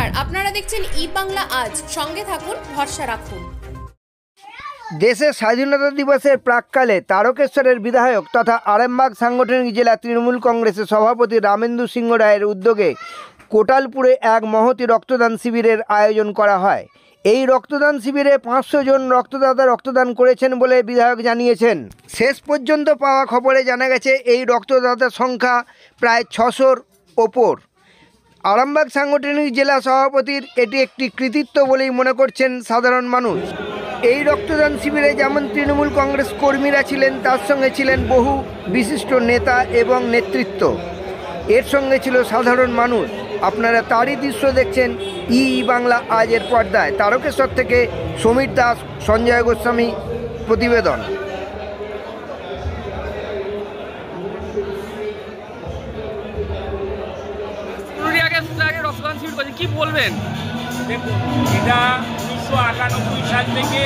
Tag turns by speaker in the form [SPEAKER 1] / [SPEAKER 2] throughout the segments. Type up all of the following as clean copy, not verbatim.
[SPEAKER 1] নমস্কার, আপনারা দেখছেন ই বাংলা আজ। সঙ্গে থাকুন, ভরসা রাখুন।
[SPEAKER 2] দেশের স্বাধীনতা দিবসের প্রাক্কালে তারকেশ্বরের বিধায়ক তথা আরামবাগ সাংগঠনিক জেলা তৃণমূল কংগ্রেসের সভাপতি রামেন্দু সিংহ রায়ের উদ্যোগে কোটালপুরে এক মহতী রক্তদান শিবিরের আয়োজন করা হয়। এই রক্তদান শিবিরে 500 জন রক্তদাতা রক্তদান করেছেন বলে বিধায়ক জানিয়েছেন। শেষ পর্যন্ত পাওয়া খবরে জানা গেছে এই রক্তদাতার সংখ্যা প্রায় 600-র ওপর। আরামবাগ সাংগঠনিক জেলা সভাপতির এটি একটি কৃতিত্ব বলেই মনে করছেন সাধারণ মানুষ। এই রক্তদান শিবিরে যেমন তৃণমূল কংগ্রেস কর্মীরা ছিলেন, তার সঙ্গে ছিলেন বহু বিশিষ্ট নেতা এবং নেতৃত্ব। এর সঙ্গে ছিল সাধারণ মানুষ। আপনারা তারই দৃশ্য দেখছেন ই বাংলা আজের পর্দায়। তারকেশ্বর থেকে সমীর দাস, সঞ্জয় গোস্বামী প্রতিবেদন।
[SPEAKER 3] রক্তদান শিবির করছে, কি বলবেন?
[SPEAKER 4] দেখুন, এটা 1998 সাল থেকে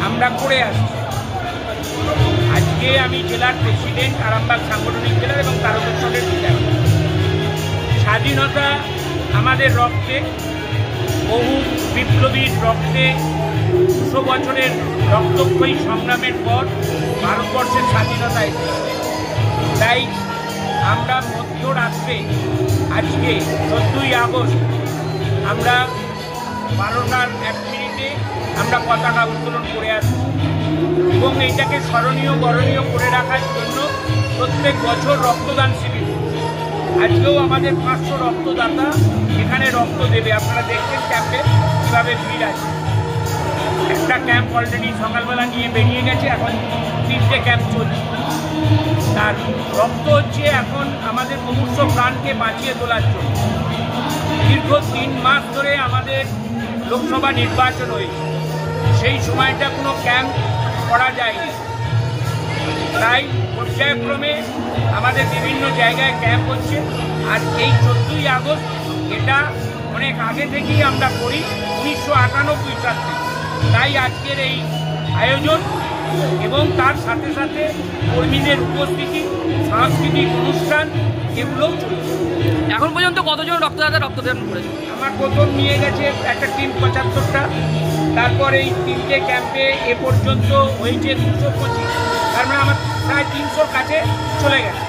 [SPEAKER 4] আমরা করে আসছি। আজকে আমি জেলার প্রেসিডেন্ট, আরামবাগ সাংগঠনিক জেলার এবং তারকেশ্বরের বিধায়ক। স্বাধীনতা আমাদের রক্তে, বহু বিপ্লবীর রক্তে, 200 বছরের রক্তক্ষয়ী সংগ্রামের পর ভারতবর্ষের স্বাধীনতা এসেছে। তাই আমরা মধ্যরাত্রে আজকে 14ই আগস্ট আমরা 12টার 1 মিনিটে আমরা পতাকা উত্তোলন করে আসছি এবং এইটাকে স্মরণীয় বরণীয় করে রাখার জন্য প্রত্যেক বছর রক্তদান শিবির। আজকেও আমাদের 500 রক্তদাতা এখানে রক্ত দেবে। আপনারা দেখছেন ক্যাম্পে কীভাবে ভিড় আছে। একটা ক্যাম্প অলরেডি সকালবেলা নিয়ে বেরিয়ে গেছে, এখন 3টে ক্যাম্প চলছে। তার রক্ত হচ্ছে এখন আমাদের মুমূর্ষ প্রাণকে বাঁচিয়ে তোলার জন্য। দীর্ঘ 3 মাস ধরে আমাদের লোকসভা নির্বাচন হয়েছে, সেই সময়টা কোনো ক্যাম্প করা যায়নি। তাই পর্যায়ক্রমে আমাদের বিভিন্ন জায়গায় ক্যাম্প হচ্ছে। আর এই 14ই আগস্ট এটা অনেক আগে থেকেই আমরা করি, 1998 সাল থেকে। তাই আজকের এই আয়োজন এবং তার সাথে সাথে কর্মীদের উপস্থিতি, সাংস্কৃতিক অনুষ্ঠান, এগুলোও চলছে।
[SPEAKER 3] এখন পর্যন্ত কতজন রক্তদাতা রক্তদান করেছে?
[SPEAKER 4] আমার প্রথম নিয়ে গেছে একটা টিম 75টা, তারপর এই 3টে ক্যাম্পে এ পর্যন্ত হয়েছে 225। তার মানে আমার প্রায় 300-র কাছে চলে গেছে।